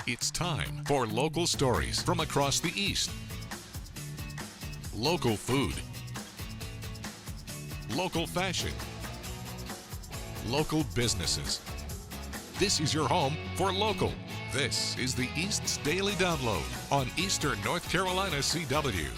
It's time for local stories from across the East. Local food. Local fashion. Local businesses. This is your home for local. This is the East's Daily Download on Eastern North Carolina CW.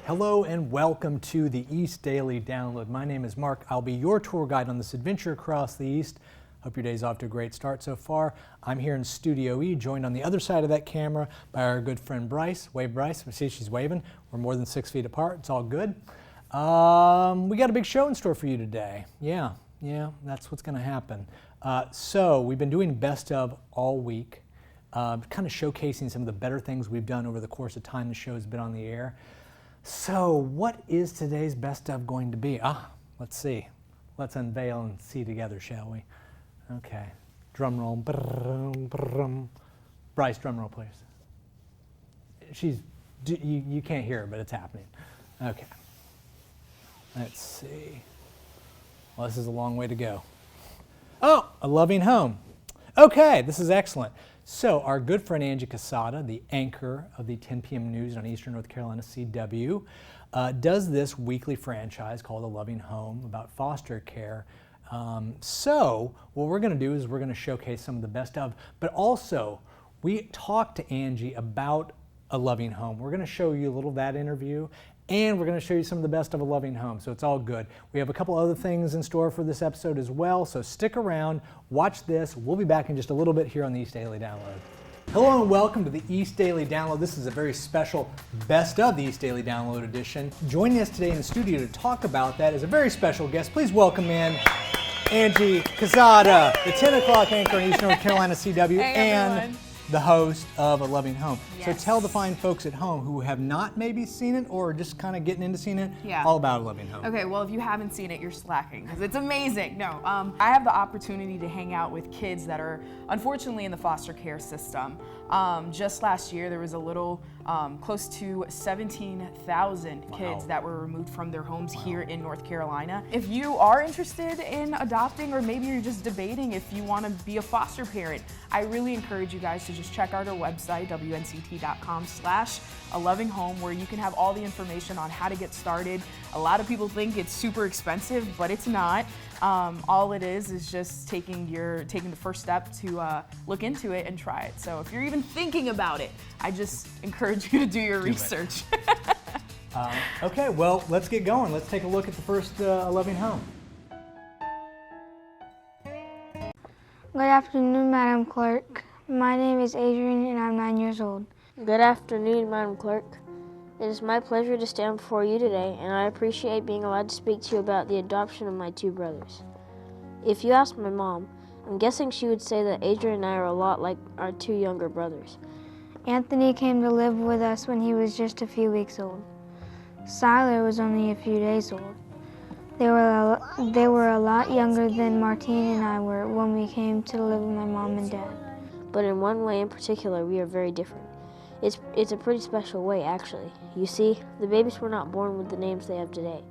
Hello and welcome to the East Daily Download. My name is Mark. I'll be your tour guide on this adventure across the East. Hope your day's off to a great start so far. I'm here in Studio E, joined on the other side of that camera by our good friend Bryce. Wave, Bryce. See, she's waving. We're more than 6 feet apart. It's all good. We got a big show in store for you today. Yeah, that's what's going to happen. So we've been doing best of all week, kind of showcasing some of the better things we've done over the course of time the show has been on the air. So what is today's best of going to be? Let's see. Let's unveil and see together, shall we? Okay. Drum roll. Bryce, drum roll, please. You can't hear her, but it's happening. Okay. Let's see. Well, this is a long way to go. Oh, A Loving Home. Okay, this is excellent. So our good friend Angie Casada, the anchor of the 10 p.m. news on Eastern North Carolina CW, does this weekly franchise called A Loving Home about foster care. So what we're going to do is we're going to showcase some of the best of, but also we talked to Angie about A Loving Home. We're going to show you a little of that interview, and we're going to show you some of the best of A Loving Home, so it's all good. We have a couple other things in store for this episode as well, so stick around, watch this. We'll be back in just a little bit here on the East Daily Download. Hello and welcome to the East Daily Download. This is a very special Best of the East Daily Download edition. Joining us today in the studio to talk about that is a very special guest. Please welcome in Angie Casada, the 10 o'clock anchor in Eastern North Carolina CW, and the host of A Loving Home. Yes. So tell the fine folks at home who have not maybe seen it or just kind of getting into seeing it, all about A Loving Home. Okay, well, if you haven't seen it, you're slacking because it's amazing. No, I have the opportunity to hang out with kids that are unfortunately in the foster care system. Just last year, there was a little close to 17,000 kids that were removed from their homes here in North Carolina. If you are interested in adopting, or maybe you're just debating if you want to be a foster parent, I really encourage you guys to just check out our website, WNCT.com/ALovingHome, where you can have all the information on how to get started. A lot of people think it's super expensive, but it's not. All it is just taking the first step to look into it and try it. So if you're even thinking about it, I just encourage you to do your research. Okay, well, let's get going. Let's take a look at the first A Loving Home. Good afternoon, Madam Clerk. My name is Adrian and I'm 9 years old. Good afternoon, Madam Clerk. It is my pleasure to stand before you today, and I appreciate being allowed to speak to you about the adoption of my two brothers. If you ask my mom, I'm guessing she would say that Adrian and I are a lot like our two younger brothers. Anthony came to live with us when he was just a few weeks old. Siler was only a few days old. They were a lot younger than Martine and I were when we came to live with my mom and dad. But in one way in particular, we are very different. It's a pretty special way, actually. You see, the babies were not born with the names they have today.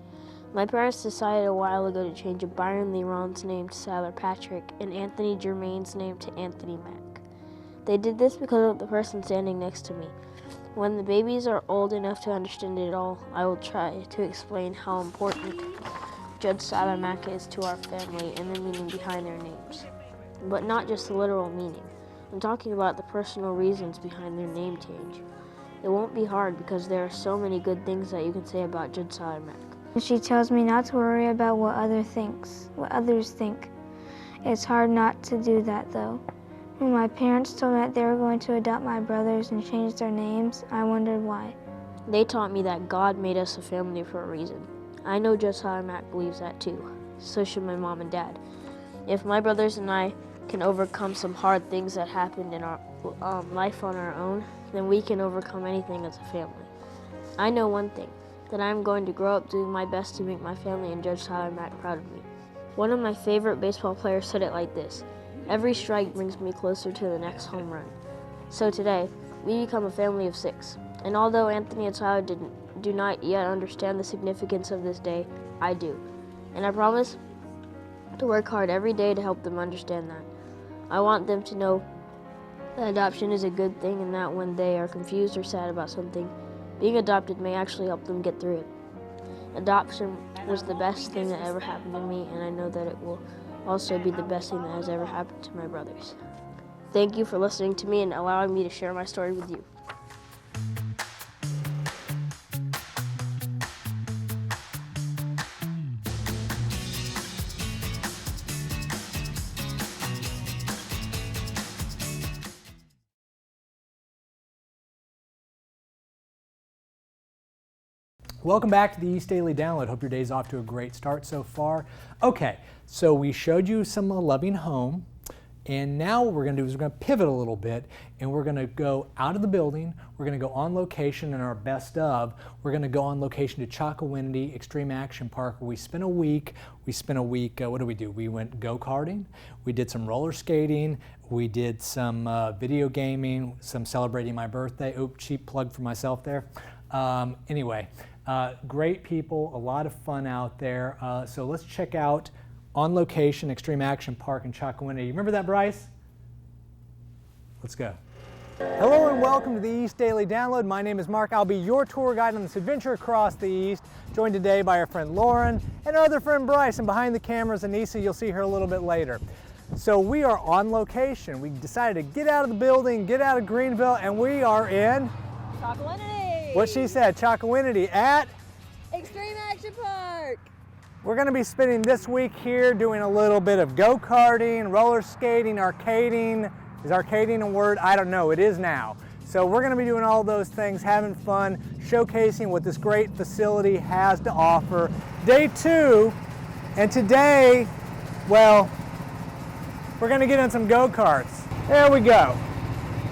My parents decided a while ago to change Byron Leron's name to Siler Patrick and Anthony Germain's name to Anthony Mack. They did this because of the person standing next to me. When the babies are old enough to understand it all, I will try to explain how important Judge Siler Mack is to our family and the meaning behind their names. But not just the literal meaning. I'm talking about the personal reasons behind their name change. It won't be hard because there are so many good things that you can say about Judge Siler Mack. She tells me not to worry about what others think. It's hard not to do that though. When my parents told me that they were going to adopt my brothers and change their names, I wondered why. They taught me that God made us a family for a reason. I know Judge Siler Mack believes that too. So should my mom and dad. If my brothers and I can overcome some hard things that happened in our life on our own, then we can overcome anything as a family. I know one thing, that I'm going to grow up doing my best to make my family and Judge Siler Mack proud of me. One of my favorite baseball players said it like this: every strike brings me closer to the next home run. So today, we become a family of 6. And although Anthony and Siler do not yet understand the significance of this day, I do. And I promise to work hard every day to help them understand that. I want them to know Adoption is a good thing in that when they are confused or sad about something, being adopted may actually help them get through it. Adoption was the best thing that ever happened to me, and I know that it will also be the best thing that has ever happened to my brothers. Thank you for listening to me and allowing me to share my story with you. Welcome back to the East Daily Download. Hope your day's off to a great start so far. Okay, so we showed you some loving home, and now what we're going to do is we're going to pivot a little bit, and we're going to go out of the building. We're going to go on location in our best of. We're going to go on location to CHOCOWINITY Extreme Action Park, where we spent a week. What did we do? We went go-karting. We did some roller skating. We did some video gaming, some celebrating my birthday. Oops, cheap plug for myself there. Anyway. Great people, a lot of fun out there. So let's check out On Location Extreme Action Park in CHOCOWINITY. You remember that, Bryce? Let's go. Hello and welcome to the East Daily Download. My name is Mark. I'll be your tour guide on this adventure across the East, joined today by our friend Lauren and our other friend Bryce. And behind the cameras, Anissa, you'll see her a little bit later. So we are on location. We decided to get out of the building, get out of Greenville, and we are in CHOCOWINITY. What she said, CHOCOWINITY at Extreme Action Park. We're going to be spending this week here doing a little bit of go-karting, roller skating, arcading. Is arcading a word? I don't know. It is now. So we're going to be doing all those things, having fun, showcasing what this great facility has to offer. Day 2, and today, well, we're going to get in some go-karts. There we go.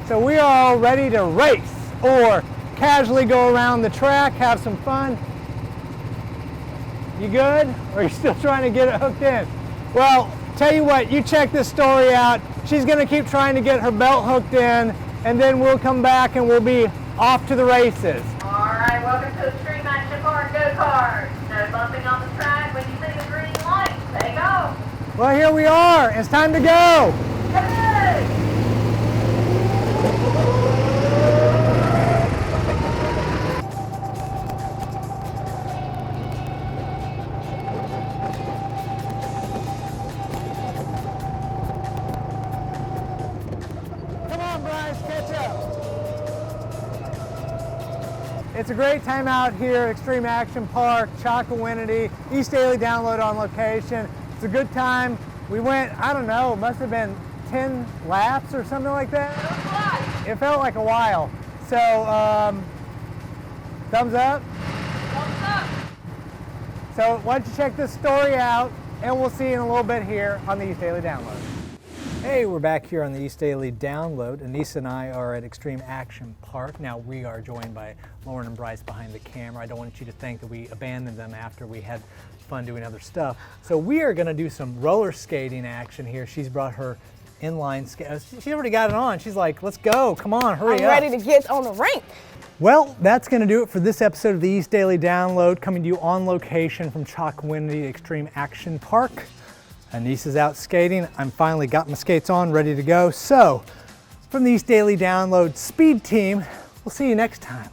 So we are all ready to race or casually go around the track, have some fun. You good? Or are you still trying to get it hooked in? Well, tell you what, you check this story out. She's going to keep trying to get her belt hooked in, and then we'll come back and we'll be off to the races. All right, welcome to Extreme Action Park Go-Kart. No bumping on the track. When you see the green light, say go. Well, here we are. It's time to go. Hey! It's a great time out here at Extreme Action Park, CHOCOWINITY, East Daily Download on location. It's a good time. We went, I don't know, it must have been 10 laps or something like that. It felt like a while. So, thumbs up? Thumbs up. So why don't you check this story out, and we'll see you in a little bit here on the East Daily Download. Hey, we're back here on the East Daily Download. Anissa and I are at Extreme Action Park. Now we are joined by Lauren and Bryce behind the camera. I don't want you to think that we abandoned them after we had fun doing other stuff. So we are going to do some roller skating action here. She's brought her inline skate. She's already got it on. She's like, let's go. Come on, hurry up. I'm ready to get on the rink. Well, that's going to do it for this episode of the East Daily Download, coming to you on location from CHOCOWINITY Extreme Action Park. Anissa's out skating. I'm finally got my skates on, ready to go. So, from the East Daily Download Speed Team, we'll see you next time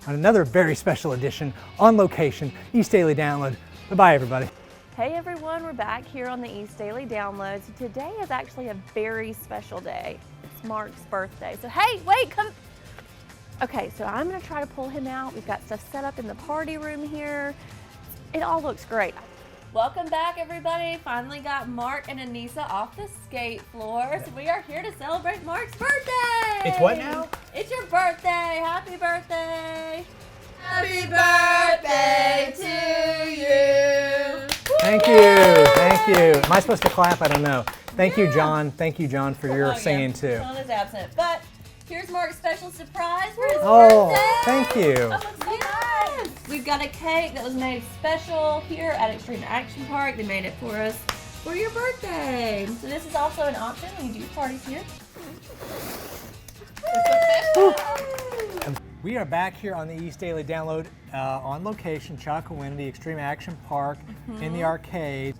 on another very special edition on location, East Daily Download. Bye-bye, everybody. Hey everyone, we're back here on the East Daily Download. So today is actually a very special day. It's Mark's birthday. So hey, wait, come. Okay, so I'm gonna try to pull him out. We've got stuff set up in the party room here. It all looks great. Welcome back, everybody. Finally got Mark and Anissa off the skate floor. So we are here to celebrate Mark's birthday. It's what now? It's your birthday. Happy birthday. Happy birthday to you. Thank you, thank you. Am I supposed to clap? I don't know. Thank you, John. Thank you, John, for your singing too. John is absent, but here's Mark's special surprise for his Oh, birthday. thank you. Oh, it's so nice. We've got a cake that was made special here at Extreme Action Park. They made it for us for your birthday. So this is also an option when you do parties here. We are back here on the East Daily Download on location, CHOCOWINITY Extreme Action Park in the arcade.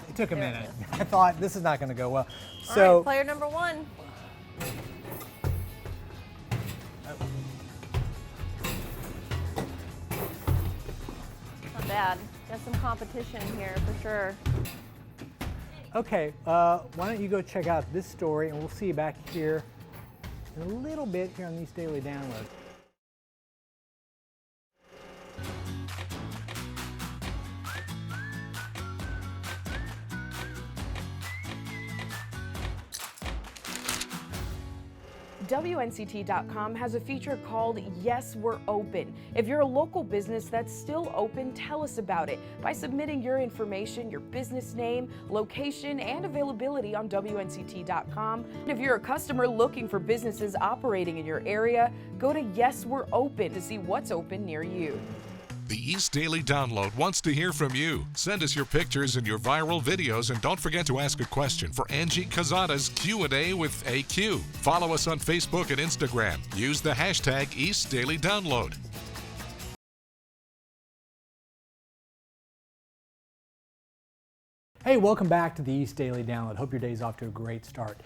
It took a minute. I thought this is not going to go well. All So right, player number one. Not bad. Got some competition here for sure. Okay, why don't you go check out this story, and we'll see you back here in a little bit here on the East Daily Download. WNCT.com has a feature called Yes, We're Open. If you're a local business that's still open, tell us about it by submitting your information, your business name, location, and availability on WNCT.com. If you're a customer looking for businesses operating in your area, go to Yes, We're Open to see what's open near you. The East Daily Download wants to hear from you. Send us your pictures and your viral videos, and don't forget to ask a question for Angie Quezada's Q&A with AQ. Follow us on Facebook and Instagram. Use the hashtag East Daily Download. Hey, welcome back to the East Daily Download. Hope your day's off to a great start.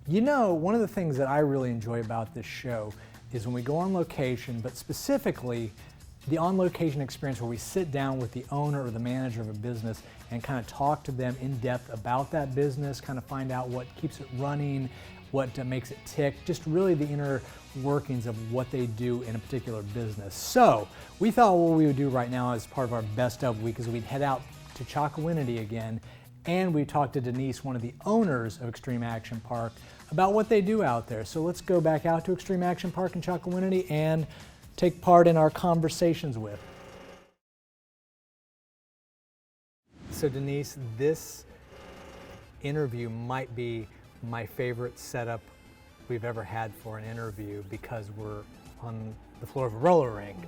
You know, one of the things that I really enjoy about this show is when we go on location, but specifically the on-location experience where we sit down with the owner or the manager of a business and kind of talk to them in depth about that business, kind of find out what keeps it running, what makes it tick, just really the inner workings of what they do in a particular business. So we thought what we would do right now as part of our best of week is we'd head out to CHOCOWINITY again, and we talked to Denise, one of the owners of Extreme Action Park, about what they do out there. So let's go back out to Extreme Action Park in CHOCOWINITY and take part in our conversations with. So Denise, this interview might be my favorite setup we've ever had for an interview because we're on the floor of a roller rink.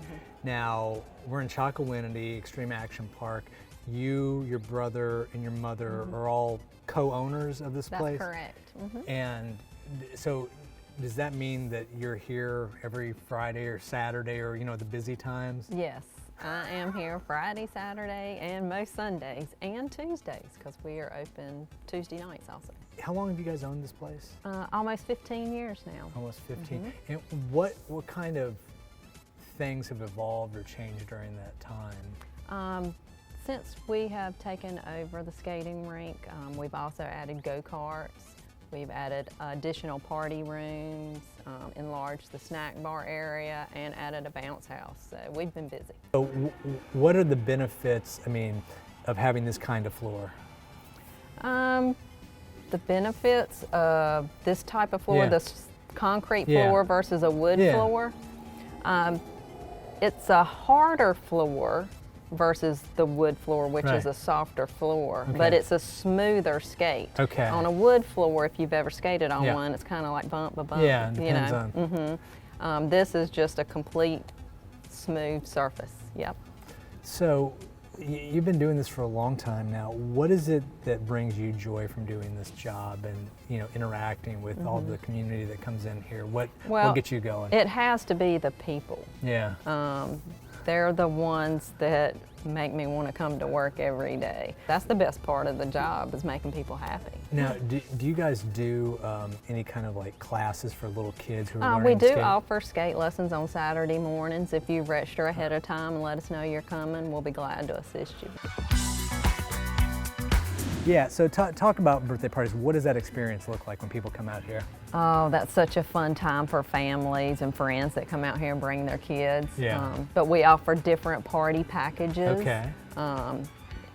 Now, we're in CHOCOWINITY, Extreme Action Park. You, your brother, and your mother are all co-owners of this place? That's correct. And so does that mean that you're here every Friday or Saturday or, you know, the busy times? Yes, I am here Friday, Saturday, and most Sundays and Tuesdays because we are open Tuesday nights also. How long have you guys owned this place? Almost 15 years now. Almost 15. And what kind of things have evolved or changed during that time? Since we have taken over the skating rink, we've also added go-karts. We've added additional party rooms, enlarged the snack bar area, and added a bounce house. So we've been busy. So what are the benefits, of having this kind of floor? The benefits of this type of floor, this concrete floor versus a wood floor, it's a harder floor versus the wood floor, which is a softer floor, but it's a smoother skate. On a wood floor, if you've ever skated on one, it's kind of like bump by bump. Yeah, it depends on. This is just a complete smooth surface. Yep. So you've been doing this for a long time now. What is it that brings you joy from doing this job and, you know, interacting with all the community that comes in here? What gets you going? It has to be the people. Yeah. They're the ones that make me want to come to work every day. That's the best part of the job, is making people happy. Now, do you guys do any kind of like classes for little kids who are learning We do skate? offer skate lessons on Saturday mornings. If you register ahead of time and let us know you're coming, we'll be glad to assist you. Yeah, so talk about birthday parties. What does that experience look like when people come out here? Oh, that's such a fun time for families and friends that come out here and bring their kids. Yeah. But we offer different party packages. Okay.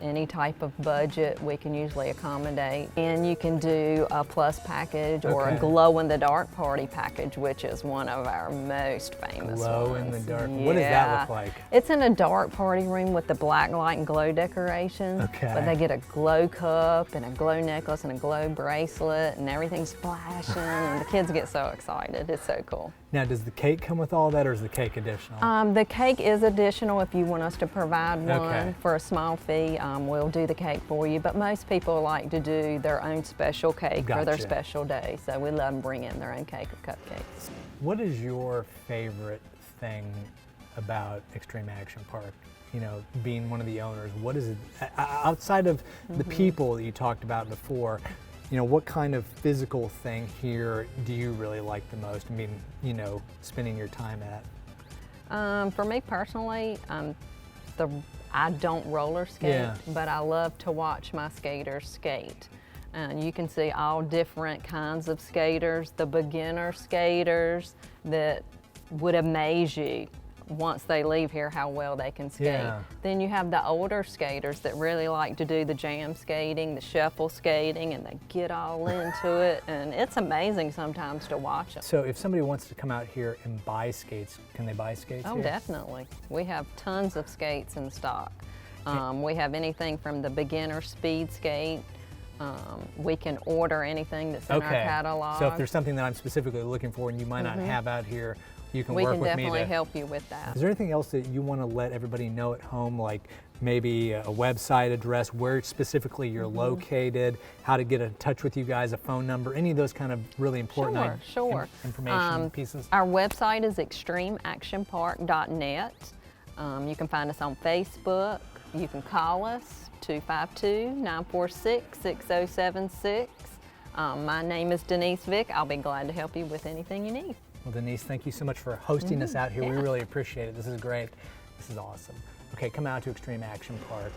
Any type of budget we can usually accommodate. And you can do a plus package or a glow-in-the-dark party package, which is one of our most famous Glow-in-the-dark. ones. What does that look like? It's in a dark party room with the black light and glow decorations. Okay. But they get a glow cup and a glow necklace and a glow bracelet, and everything's flashing, and the kids get so excited. It's so cool. Now, does the cake come with all that, or is the cake additional? The cake is additional if you want us to provide one for a small fee. We'll do the cake for you, but most people like to do their own special cake for their special day, so we let them bring in their own cake or cupcakes. What is your favorite thing about Extreme Action Park? You know, being one of the owners, what is it, outside of the people that you talked about before, you know, what kind of physical thing here do you really like the most? I mean, you know, spending your time at? For me personally, I don't roller skate, but I love to watch my skaters skate. And you can see all different kinds of skaters, the beginner skaters that would amaze you once they leave here how well they can skate. Yeah. Then you have the older skaters that really like to do the jam skating, the shuffle skating, and they get all into it, and it's amazing sometimes to watch them. So if somebody wants to come out here and buy skates, can they buy skates Oh, here? definitely. We have tons of skates in stock. We have anything from the beginner speed skate. We can order anything that's in our catalog. So if there's something that I'm specifically looking for and you might not have out here, you can work with me. We can definitely help you with that. Is there anything else that you want to let everybody know at home, like maybe a website address, where specifically you're located, how to get in touch with you guys, a phone number, any of those kind of really important information pieces? Our website is extremeactionpark.net. You can find us on Facebook. You can call us, 252-946-6076. My name is Denise Vick. I'll be glad to help you with anything you need. Well, Denise, thank you so much for hosting us out here. Yeah. We really appreciate it. This is great. This is awesome. Okay, come out to Extreme Action Park.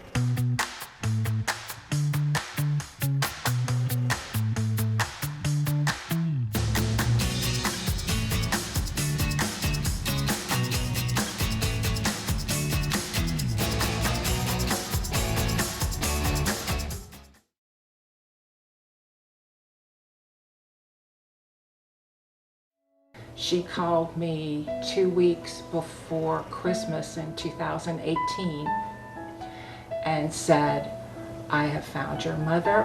She called me 2 weeks before Christmas in 2018 and said, I have found your mother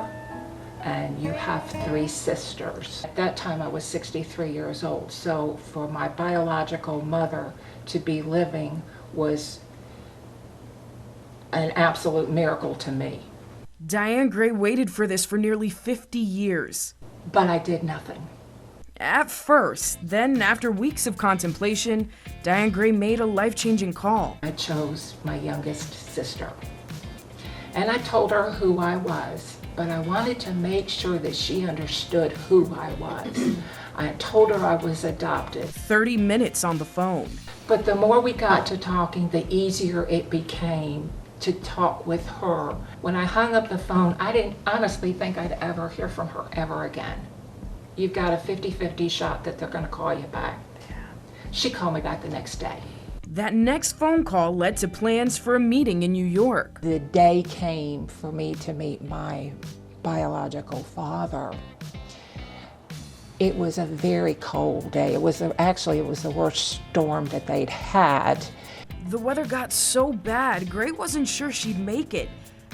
and you have 3 sisters. At that time I was 63 years old, so for my biological mother to be living was an absolute miracle to me. Diane Gray waited for this for nearly 50 years. But I did nothing. At first, then after weeks of contemplation, Diane Gray made a life-changing call. I chose my youngest sister. And I told her who I was, but I wanted to make sure that she understood who I was. I told her I was adopted. 30 minutes on the phone. But the more we got to talking, the easier it became to talk with her. When I hung up the phone, I didn't honestly think I'd ever hear from her ever again. You've got a 50-50 shot that they're going to call you back. She called me back the next day. That next phone call led to plans for a meeting in New York. The day came for me to meet my biological father. It was a very cold day. It was the worst storm that they'd had. The weather got so bad, Gray wasn't sure she'd make it.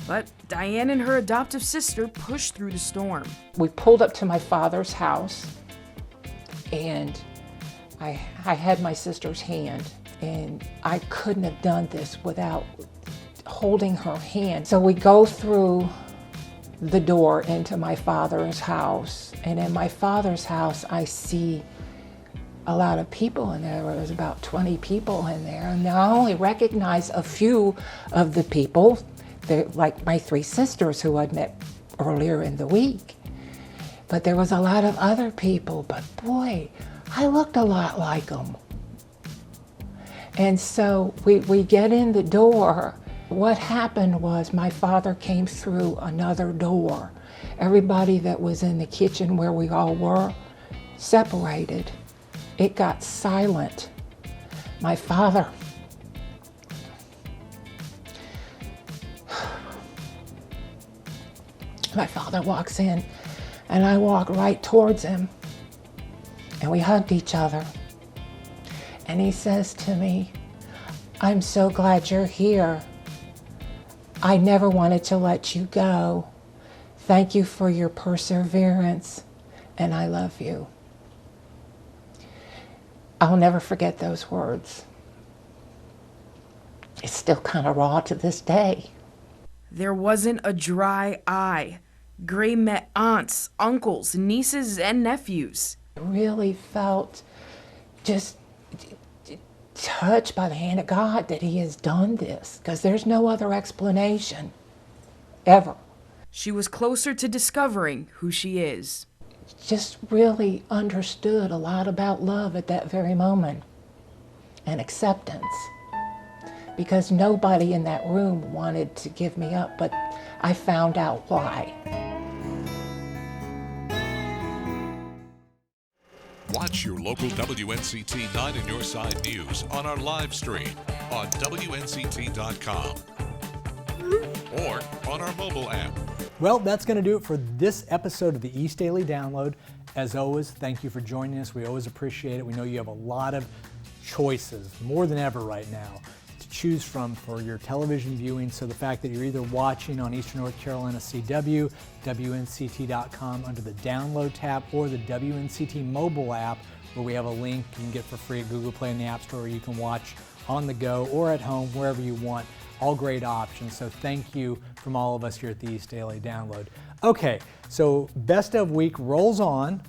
But Diane and her adoptive sister pushed through the storm. We pulled up to my father's house, and I had my sister's hand, and I couldn't have done this without holding her hand. So we go through the door into my father's house, and in my father's house I see a lot of people in there. There was about 20 people in there, and I only recognize a few of the people. They're like my 3 sisters who I'd met earlier in the week. But there was a lot of other people, but boy, I looked a lot like them. And so we get in the door. What happened was my father came through another door. Everybody that was in the kitchen where we all were separated. It got silent. My father walks in, and I walk right towards him, and we hugged each other. And he says to me, I'm so glad you're here. I never wanted to let you go. Thank you for your perseverance, and I love you. I'll never forget those words. It's still kind of raw to this day. There wasn't a dry eye. Gray met aunts, uncles, nieces, and nephews. I really felt just touched by the hand of God that he has done this, because there's no other explanation, ever. she was closer to discovering who she is. Just really understood a lot about love at that very moment and acceptance, because nobody in that room wanted to give me up, but I found out why. Watch your local WNCT 9 in Your Side news on our live stream on WNCT.com or on our mobile app. Well, that's going to do it for this episode of the East Daily Download. As always, thank you for joining us. We always appreciate it. We know you have a lot of choices, more than ever right now, to choose from for your television viewing. So the fact that you're either watching on Eastern North Carolina CW, WNCT.com under the Download tab, or the WNCT mobile app, where we have a link you can get for free at Google Play and the App Store, where you can watch on the go or at home, wherever you want. All great options. So thank you from all of us here at the East Daily Download. Okay, so Best of Week rolls on.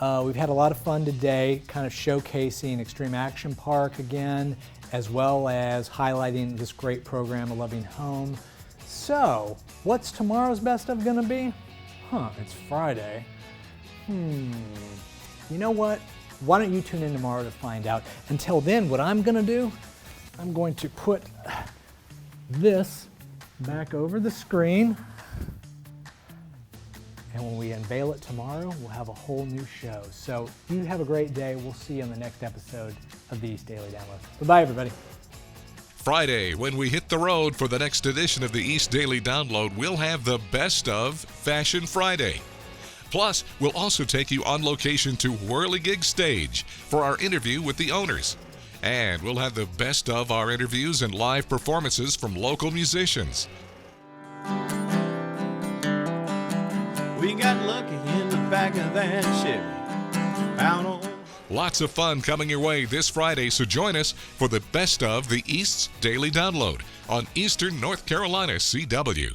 We've had a lot of fun today, kind of showcasing Extreme Action Park again, as well as highlighting this great program, A Loving Home. So, what's tomorrow's Best of gonna be? It's Friday. You know what? Why don't you tune in tomorrow to find out? Until then, what I'm gonna do, I'm going to put this back over the screen. And when we unveil it tomorrow, we'll have a whole new show. So you have a great day. We'll see you on the next episode of the East Daily Download. Bye-bye, everybody. Friday, when we hit the road for the next edition of the East Daily Download, we'll have the Best of Fashion Friday. Plus, we'll also take you on location to Whirligig Stage for our interview with the owners. And we'll have the best of our interviews and live performances from local musicians. We got lucky in the back of that Chevy. Out on. Lots of fun coming your way this Friday, so join us for the Best of the East's Daily Download on Eastern North Carolina CW.